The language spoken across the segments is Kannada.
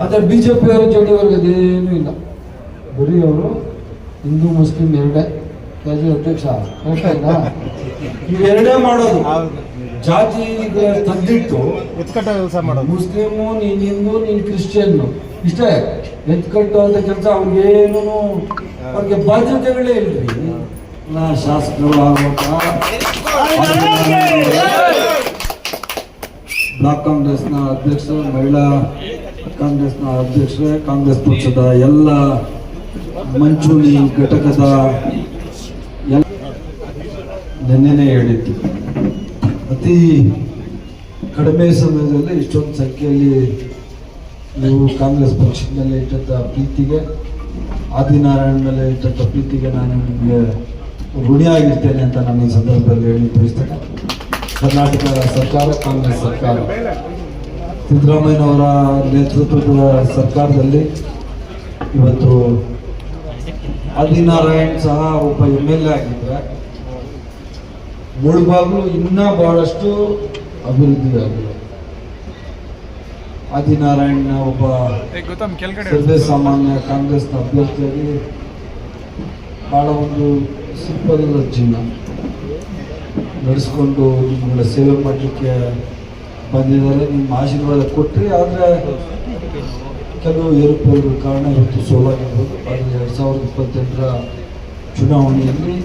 ಆದರೆ ಬಿಜೆಪಿ ಅವರು ಜೆ ಡಿ ಅವ್ರಿಗೆ ಅದೇನೂ ಇಲ್ಲ. ಬರೀ ಅವರು ಹಿಂದೂ ಮುಸ್ಲಿಂ ಎರಡೇ ಕೆಜಿ ಅಧ್ಯಕ್ಷ ಹೇಳ್ತಾ ಇವೆರಡೇ ಮಾಡೋದು. ಜಾತಿ ತಂದಿಟ್ಟು ಮುಸ್ಲಿಮು, ನೀನು ಹಿಂದೂ, ನೀನು ಕ್ರಿಶ್ಚಿಯನ್ನು, ಇಷ್ಟೇ ಎತ್ಕಟ್ಟು ಅಂತ ಕೆಲಸ ಅವ್ರಿಗೇನು ಅವ್ರಿಗೆ ಬಾಧ್ಯತೆಗಳೇ ಇಲ್ರಿ. ಶಾಸಕರು ಬ್ಲಾಕ್ ಕಾಂಗ್ರೆಸ್ನ ಅಧ್ಯಕ್ಷರು, ಮಹಿಳಾ ಕಾಂಗ್ರೆಸ್ನ ಅಧ್ಯಕ್ಷರೇ, ಕಾಂಗ್ರೆಸ್ ಪಕ್ಷದ ಎಲ್ಲ ಮಂಚೂಣಿ ಘಟಕದ ನೆನ್ನೆನೇ ಹೇಳಿದ್ದು, ಅತಿ ಕಡಿಮೆ ಸಮಯದಲ್ಲಿ ಇಷ್ಟೊಂದು ಸಂಖ್ಯೆಯಲ್ಲಿ ನೀವು ಕಾಂಗ್ರೆಸ್ ಪಕ್ಷದ ಮೇಲೆ ಇಟ್ಟಂಥ ಪ್ರೀತಿಗೆ, ಆದಿನಾರಾಯಣ ಮೇಲೆ ಇಟ್ಟಂಥ ಪ್ರೀತಿಗೆ ನಾನು ನಿಮಗೆ ಋಣಿಯಾಗಿರ್ತೇನೆ ಅಂತ ನಾನು ಈ ಸಂದರ್ಭದಲ್ಲಿ ಹೇಳಿ ಬಯಸ್ತೇನೆ. ಕರ್ನಾಟಕ ಸರ್ಕಾರ, ಕಾಂಗ್ರೆಸ್ ಸರ್ಕಾರ, ಸಿದ್ದರಾಮಯ್ಯನವರ ನೇತೃತ್ವದ ಸರ್ಕಾರದಲ್ಲಿ ಇವತ್ತು ಆದಿನಾರಾಯಣ್ ಸಹ ಒಬ್ಬ MLA ಆಗಿದ್ದರೆ ಮುಳುಬಾಗ್ಲು ಇನ್ನೂ ಬಹಳಷ್ಟು ಅಭಿವೃದ್ಧಿ ಆಗಿದೆ. ಆದಿನಾರಾಯಣ್ನ ಒಬ್ಬ ಸರ್ವೇ ಸಾಮಾನ್ಯ ಕಾಂಗ್ರೆಸ್ನ ಅಭ್ಯರ್ಥಿಯಾಗಿ ಬಹಳ ಒಂದು ಸಿಂಪಲ್ ಜೀವನ ನಡೆಸ್ಕೊಂಡು ನಿಮ್ಮಗಳ ಸೇವೆ ಮಾಡಲಿಕ್ಕೆ ಬಂದಿದ್ದಾರೆ. ನಿಮ್ಮ ಆಶೀರ್ವಾದ ಕೊಟ್ಟರೆ, ಆದರೆ ಕೆಲವು ಏರುಪೇರುಗಳ ಕಾರಣ ಇವತ್ತು ಸೋಲಾಗಿರ್ಬೋದು. ಆದರೆ 2028ರ ಚುನಾವಣೆಯಲ್ಲಿ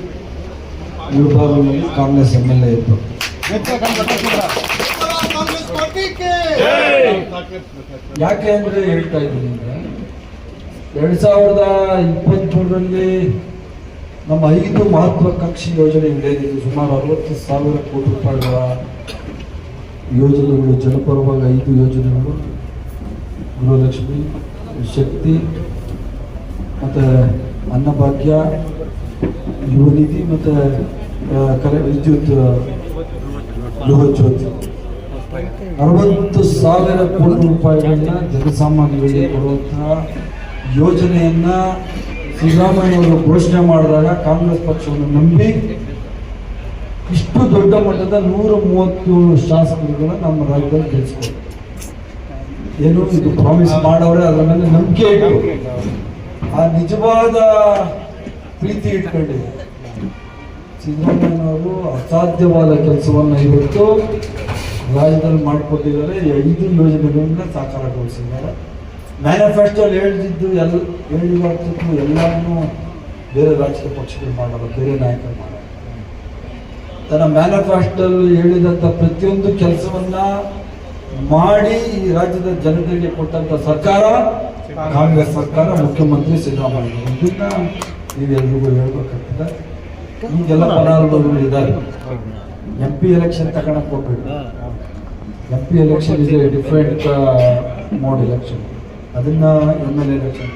ಮುಳುಬಾಗಿಲಿನಲ್ಲಿ ಕಾಂಗ್ರೆಸ್ MLA ಇರ್ಬೋದು. ಯಾಕೆ ಅಂದರೆ ಹೇಳ್ತಾ ಇದ್ದೀನಿ ಅಂದರೆ 2023ರಲ್ಲಿ ನಮ್ಮ 5 ಮಹತ್ವಾಕಾಂಕ್ಷಿ ಯೋಜನೆಗಳಿದೆ. ಸುಮಾರು 60,000 ಕೋಟಿ ರೂಪಾಯಿಗಳ ಯೋಜನೆಗಳು, ಜನಪರವಾಗಿ 5 ಯೋಜನೆಗಳು, ಗೃಹಲಕ್ಷ್ಮಿ, ಶಕ್ತಿ ಮತ್ತು ಅನ್ನಭಾಗ್ಯ, ಯುವ ನಿಧಿ ಮತ್ತು ವಿದ್ಯುತ್ ಗೃಹಜ್ಯೋತಿ, 60,000 ಕೋಟಿ ರೂಪಾಯಿಗಳನ್ನ ಜನಸಾಮಾನ್ಯರಿಗೆ ಕೊಡುವಂತಹ ಯೋಜನೆಯನ್ನು ಸಿದ್ದರಾಮಯ್ಯವರು ಘೋಷಣೆ ಮಾಡಿದಾಗ ಕಾಂಗ್ರೆಸ್ ಪಕ್ಷವನ್ನು ನಂಬಿ ಇಷ್ಟು ದೊಡ್ಡ ಮಟ್ಟದ 137 ಶಾಸಕರುಗಳನ್ನ ನಮ್ಮ ರಾಜ್ಯದಲ್ಲಿ ಗೆಲ್ಲಿಸ್ಕೊಂಡು, ಏನು ಇದು ಪ್ರಾಮಿಸ್ ಮಾಡವ್ರೆ, ಅದರ ಮೇಲೆ ನಂಬಿಕೆ ಇಟ್ಟು, ಆ ನಿಜವಾದ ಪ್ರೀತಿ ಇಟ್ಕೊಂಡಿದೆ. ಸಿದ್ದರಾಮಯ್ಯನವರು ಅಸಾಧ್ಯವಾದ ಕೆಲಸವನ್ನು ಇವತ್ತು ರಾಜ್ಯದಲ್ಲಿ ಮಾಡಿಕೊಟ್ಟಿದ್ದಾರೆ. 5 ಯೋಜನೆಗಳನ್ನ ಸಾಕಾರಗೊಳಿಸಿದ್ದಾರೆ. ಮ್ಯಾನಿಫೆಸ್ಟೋಲ್ಲಿ ಹೇಳಿದ್ದು ಎಲ್ಲವನ್ನೂ ಬೇರೆ ರಾಜಕೀಯ ಪಕ್ಷಗಳು ಮಾಡಲ್ಲ, ಬೇರೆ ನಾಯಕರು ಮಾಡಲ್ಲ. ತನ್ನ ಮ್ಯಾನಿಫೆಸ್ಟೋಲ್ಲಿ ಹೇಳಿದಂಥ ಪ್ರತಿಯೊಂದು ಕೆಲಸವನ್ನ ಮಾಡಿ ಈ ರಾಜ್ಯದ ಜನತೆಗೆ ಕೊಟ್ಟಂತ ಸರ್ಕಾರ ಕಾಂಗ್ರೆಸ್ ಸರ್ಕಾರ, ಮುಖ್ಯಮಂತ್ರಿ ಸಿದ್ದರಾಮಯ್ಯ. ಇದನ್ನ ನೀವೆಲ್ರಿಗೂ ಹೇಳ್ಬೇಕಾಗ್ತದೆ. ಈಗೆಲ್ಲ ಫಲಾನುಭವಿಗಳು ಇದ್ದಾರೆ. MP ಎಲೆಕ್ಷನ್ ತಗೊಳಕ್ ಹೋಗ್ಬೇಡಿ. MP ಎಲೆಕ್ಷನ್ ಇದೆ ಡಿಫ್ರೆಂಟ್ ಮೋಡ್ ಎಲೆಕ್ಷನ್, ಅದನ್ನ MLA ಎಲೆಕ್ಷನ್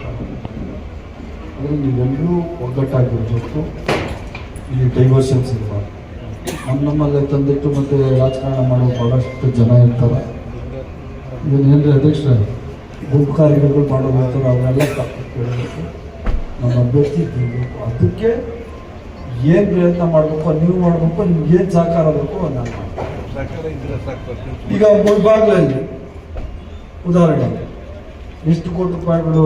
ಅದರಲ್ಲಿ ನೀವೆಲ್ಲರೂ ಒಗ್ಗಟ್ಟಾಗಿರ್ಬೇಕು. ಇಲ್ಲಿ ಡೈವರ್ಷನ್ಸ್ ಇರಬಾರ್ದು. ನಮ್ಮಲ್ಲೇ ತಂದಿಟ್ಟು ಮತ್ತೆ ರಾಜಕಾರಣ ಮಾಡೋ ಬಹಳಷ್ಟು ಜನ ಇರ್ತಾರೆ. ಇದನ್ನೇನ್ರಿ ಅಧ್ಯಕ್ಷ ಗುಂಪು ಕಾರ್ಯಗಳು ಮಾಡೋದು ಅವರೆಲ್ಲ ಕೇಳಬೇಕು. ನಮ್ಮ ಅಭ್ಯರ್ಥಿ ಗೆಲ್ಲಬೇಕು. ಅದಕ್ಕೆ ಏನು ಪ್ರಯತ್ನ ಮಾಡಬೇಕು ನೀವು ಮಾಡಬೇಕು, ನಿಮ್ಗೆ ಏನು ಸಹಕಾರ ಬೇಕು ನಾನು ಮಾಡ್ತೀನಿ. ಈಗ ಮುಳುಬಾಗ್ಲಲ್ಲಿ ಉದಾಹರಣೆ ಎಷ್ಟು ಕೋಟಿ ರೂಪಾಯಿಗಳು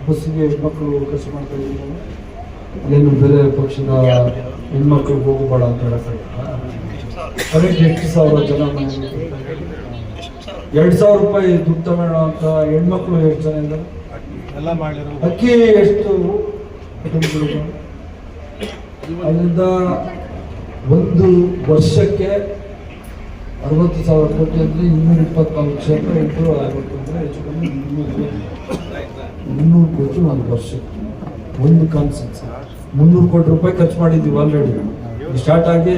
ಬಸ್ಸಿಗೆ ಹೆಣ್ಮಕ್ಳು ಖರ್ಚು ಮಾಡ್ತಾ ಇದ್ದೀವಿ. ಅಲ್ಲೇನು ಬೇರೆ ಪಕ್ಷದ ಹೆಣ್ಮಕ್ಳಿಗೆ ಹೋಗಬೇಡ ಅಂತ ಹೇಳಕ್ಕಾಗಲ್ಲ. ಕರೆಕ್ಟ್ 8,000 ಜನ 2,000 ರೂಪಾಯಿ ದುಡ್ಡು ತಗೋಣ ಅಂತ ಹೆಣ್ಮಕ್ಳು ಎಷ್ಟು ಜನ ಇದ್ದಾರೆ. ಅಕ್ಕಿ ಎಷ್ಟು ಅದರಿಂದ ಒಂದು ವರ್ಷಕ್ಕೆ 60,000 ಕೋಟಿ ಅಂದರೆ 224 ಕ್ಷೇತ್ರ ಇಂಟು 60 ಅಂದರೆ ಹೆಚ್ಚು ಕಮ್ಮಿ 300 ಕೋಟಿ ಒಂದು ವರ್ಷಕ್ಕೆ. ಒಂದು ಕಾನ್ಸೆನ್ಸ್ 300 ಕೋಟಿ ರೂಪಾಯಿ ಖರ್ಚು ಮಾಡಿದ್ದೀವಿ ಆಲ್ರೆಡಿ. ಸ್ಟಾರ್ಟ್ ಆಗಿ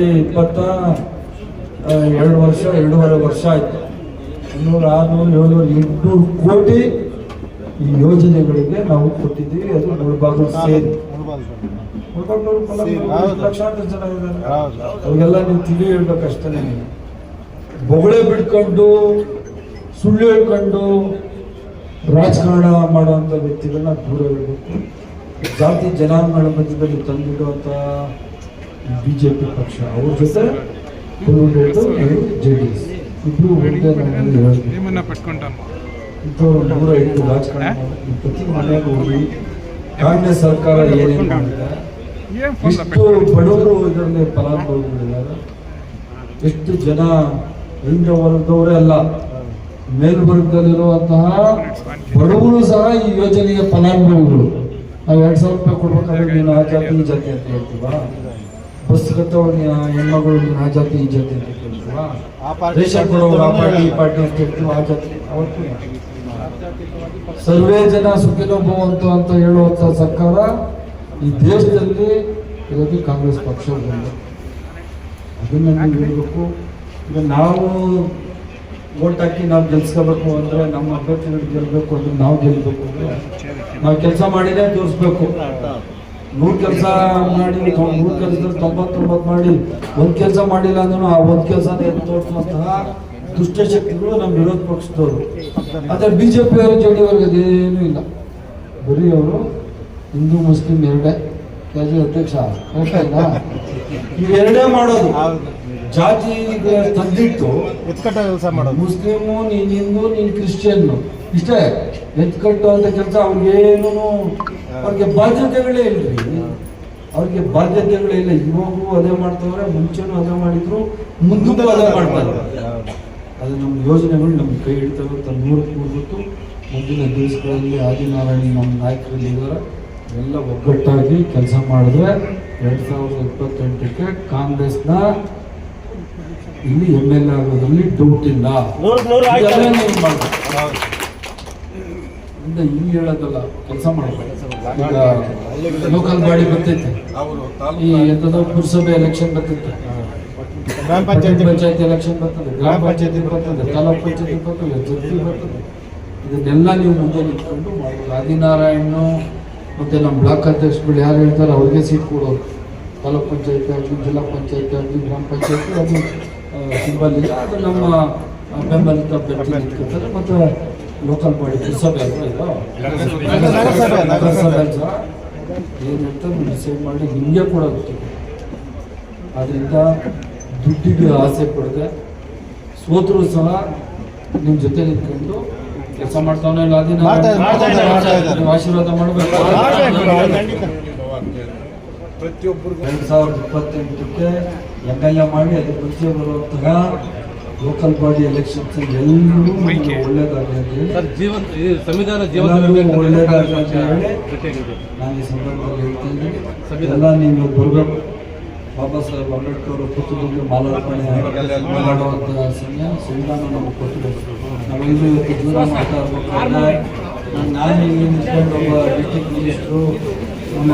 2 ವರ್ಷ 2.5 ವರ್ಷ ಆಯಿತು. 500, 600, 700, 800 ಕೋಟಿ ಈ ಯೋಜನೆಗಳಿಗೆ ನಾವು ಕೊಟ್ಟಿದ್ದೀವಿ. ಅದು ಮುಳುಬಾಗಿಲು ಸೇರಿ ಲಕ್ಷಾಂತರ ಜನ ಇದ್ದಾರೆ. ಅವ್ರಿಗೆಲ್ಲ ನೀವು ತಿಳಿ ಹೇಳ್ಬೇಕಷ್ಟೇ. ಬೊಗಳೆ ಬಿಡ್ಕೊಂಡು ಸುಳ್ಳು ಹೇಳ್ಕೊಂಡು ರಾಜಕಾರಣ ಮಾಡುವಂಥ ವ್ಯಕ್ತಿಗಳನ್ನ ದೂರ ಇಡಬೇಕು. ಜಾತಿ ಜನಾಂಗಗಳ ಮಧ್ಯದಲ್ಲಿ ತಂದಿಡುವಂಥ BJP ಪಕ್ಷ, ಅವ್ರ ಜೊತೆ JDS ಇಬ್ಬರು ಇಂಥವ್ರು 105 ರಾಜಕಾರಣ ಮಾಡಿ ಪ್ರತಿ ಮನೆಗೆ ಹೋಗಿ ಕಾಂಗ್ರೆಸ್ ಸರ್ಕಾರ ಏನೇನು ಮಾಡಿದೆ, ಎಷ್ಟು ಬಡವರು ಇದರಲ್ಲಿ ಫಲಾನುಭವಿಗಳಿದ್ದಾರೆ, ಎಷ್ಟು ಜನ ಹಿಂದ ವರ್ಗದವರೇ ಅಲ್ಲ ಮೇಲ್ವರ್ಗದಲ್ಲಿರುವಂತಹ ಬಡವರು ಸಹ ಈ ಯೋಜನೆಯ ಫಲಾನುಭವಿಗಳು. ನಾವು 2,000 ರೂಪಾಯಿ ಕೊಡ್ಬೇಕಾದ್ರೆ ನೀನು ಆ ಜಾತಿ ಈ ಜಾತಿ ಅಂತ ಹೇಳ್ತೀವ, ಬಸ್ ಕತ್ತವನಿ ಹೆಣ್ಮಗಳು ನೀನು ಆ ಜಾತಿ ಈ ಜಾತಿ ಅಂತ ಕೇಳ್ತೀವ, ರೇಷನ್ ಕೊಡೋರು ಆ ಪಾರ್ಟಿ ಈ ಪಾರ್ಟಿ ಅಂತ ಹೇಳ್ತೀವ, ಆ ಜಾತಿ ಅವತ್ತು ಸರ್ವೇ ಜನ ಸುಖಿನೋ ಭವಂತು ಅಂತ ಹೇಳುವಂತ ಸರ್ಕಾರ ಈ ದೇಶದಲ್ಲಿ ಇರೋದು ಕಾಂಗ್ರೆಸ್ ಪಕ್ಷ. ಅದನ್ನ ನೀವು ಹೇಳಬೇಕು. ಈಗ ನಾವು ವೋಟ್ ಹಾಕಿ ನಾವು ಗೆಲ್ಸ್ಕೋಬೇಕು ಅಂದ್ರೆ, ನಮ್ಮ ಅಭ್ಯರ್ಥಿಗಳು ಗೆಲ್ಬೇಕು ಅಂದ್ರೆ, ನಾವು ಗೆಲ್ಬೇಕು ಅಂದ್ರೆ ನಾವು ಕೆಲಸ ಮಾಡಿನೇ ತೋರಿಸ್ಬೇಕು. 100 ಕೆಲಸ ಮಾಡಿ 100 ಕೆಲಸದಲ್ಲಿ 99 ಮಾಡಿ ಒಂದ್ ಕೆಲಸ ಮಾಡಿಲ್ಲ ಅಂದ್ರೂ ಆ ಒಂದ್ ಕೆಲಸನೇ ತೋರಿಸುವಂತಹ ದುಷ್ಟಶಕ್ತಿಗಳು ನಮ್ಮ ವಿರೋಧ ಪಕ್ಷದವರು. ಆದ್ರೆ ಬಿಜೆಪಿ ಅವರು ಜೆಡಿಯವ್ರಿಗೆ ಅದೇನೂ ಇಲ್ಲ. ಬರೀ ಅವರು ಹಿಂದೂ ಮುಸ್ಲಿಂ ಎರಡೇ, ಕೆಜಿ ಅಧ್ಯಕ್ಷ ಇವೆರಡೇ ಮಾಡೋದು. ಜಾತಿ ತಂದಿಟ್ಟು ಮುಸ್ಲಿಮು, ನೀನ್ ಹಿಂದೂ, ನೀನ್ ಕ್ರಿಶ್ಚಿಯನ್, ಇಷ್ಟೇ ಎತ್ಕಟ್ಟು ಅಂತ ಕೆಲಸ. ಅವ್ರಿಗೇನು ಅವ್ರಿಗೆ ಬಾಧ್ಯತೆಗಳೇ ಇಲ್ರಿ, ಅವ್ರಿಗೆ ಬಾಧ್ಯತೆಗಳೇ ಇಲ್ಲ. ಇವಾಗೂ ಅದೇ ಮಾಡ್ತವ್ರೆ, ಮುಂಚೆನೂ ಅದೇ ಮಾಡಿದ್ರು, ಮುಂದಕ್ಕೂ ಅದೇ ಮಾಡ್ತಾರೆ. ಅದು ನಮ್ಮ ಯೋಜನೆಗಳು ನಮ್ಮ ಕೈ ಹಿಡಿತವೆ ಅಂತ 100ಕ್ಕೆ 100 ಮುಂದಿನ ದಿವಸಗಳಲ್ಲಿ ಆದಿನಾರಾಯಣ ನಮ್ಮ ನಾಯಕರಲ್ಲಿ ಇದ್ದಾರೆ, ಎಲ್ಲ ಒಗ್ಗಟ್ಟಾಗಿ ಕೆಲಸ ಮಾಡಿದ್ರೆ 2028ಕ್ಕೆ ಕಾಂಗ್ರೆಸ್ನ ಇಲ್ಲಿ MLA ಆಗೋದ್ರಲ್ಲಿ ಡೌಟ್ ಇಲ್ಲ. ಇಲ್ಲಿ ಹೇಳೋದಲ್ಲ, ಕೆಲಸ ಮಾಡಬೇಕು. ಈಗ ಲೋಕಲ್ ಬಾಡಿ ಬರ್ತೈತೆ, ಈ ಎಂಥದೋ ಪುರಸಭೆ ಎಲೆಕ್ಷನ್ ಬರ್ತೈತೆ, ಪಂಚಾಯತ್ ಎಲೆಕ್ಷನ್ ಬರ್ತದೆ, ಗ್ರಾಮ ಪಂಚಾಯತಿ ಬರ್ತದೆ, ತಾಲೂಕ್ ಪಂಚಾಯತಿ ಬರ್ತದೆ, ಜಡ್ತಿ ಬರ್ತದೆ. ಇದನ್ನೆಲ್ಲ ನೀವು ಮುಂದೆ ನಿಂತ್ಕೊಂಡು ಮಾಡ್ಬೋದು. ಆದಿನಾರಾಯಣ ಮತ್ತೆ ನಮ್ಮ ಬ್ಲಾಕ್ ಅಧ್ಯಕ್ಷಗಳು ಯಾರು ಹೇಳ್ತಾರೆ ಅವ್ರಿಗೆ ಸೀಟ್ ಕೊಡೋರು. ತಾಲೂಕ್ ಪಂಚಾಯತಿ ಆಗಲಿ, ಜಿಲ್ಲಾ ಪಂಚಾಯತಿ ಆಗಲಿ, ಗ್ರಾಮ ಪಂಚಾಯತಿ ಅದು ಸಿಂಬಲ್ ಇಲ್ಲ, ಅದು ನಮ್ಮ ಬೆಂಬಲಿತ ಅಭ್ಯರ್ಥಿ ನಿಂತ್ಕೊಳ್ತಾರೆ. ಮತ್ತು ಲೋಕಲ್ ಬಾಡಿ ಪುರಸಭೆ ನಗರಸಭೆ ಸಹ ಏನಂತ ಡಿಸೈಡ್ ಮಾಡಿ ನಿಮಗೆ ಕೊಡೋದು. ಆದ್ದರಿಂದ ದುಡ್ಡಿಗೆ ಆಸೆ ಪಡದೆ ಸೋತರು ಸಹ ನಿಮ್ಮ ಜೊತೆ ನಿಂತ್ಕೊಂಡು ಕೆಲಸ ಮಾಡ್ತಾವನೇ ಇಲ್ಲ. ಅದನ್ನ ಆಶೀರ್ವಾದ ಮಾಡಬೇಕು. 2028ಕ್ಕೆ MLA ಮಾಡಿ ಅದ್ರ ಮುಂಚೆ ಬರುವಂತಹ ಲೋಕಲ್ ಬಾಡಿ ಎಲೆಕ್ಷನ್ಸ್ ಎಲ್ಲರೂ ಒಳ್ಳೇದಾಗಲಿ ಅಂತ ಹೇಳಿ ಒಳ್ಳೇದಾಗಲಿ ಅಂತ ಹೇಳಿ ನಾನು ಈ ಸಂದರ್ಭದಲ್ಲಿ ಹೇಳ್ತಾ ಇದ್ದೀನಿ. ಎಲ್ಲ ನೀವು ಬರಬೇಕು. ಬಾಬಾ ಸಾಹೇಬ್ ಅಂಬೇಡ್ಕರ್ ಪುಸ್ತಕದಲ್ಲಿ ಮಾಲಾರ್ಪಣೆ ಮಾಡುವಂಥ ಸಮಯ ಸಂವಿಧಾನ ನಮಗೆ ಕೊಟ್ಟಿದೆ. ನಾವೆಲ್ಲರೂ ಇವತ್ತು ದೂರ ಮಾತಾಡಬೇಕಾದ್ರೆ ನಾನು ಇಲ್ಲಿ ನಿಂತ್ಕೊಂಡು ಒಬ್ಬ ಡಿಸ್ಟ್ರಿಕ್ಟ್ ಮಿನಿಸ್ಟ್ರು, ನಮ್ಮ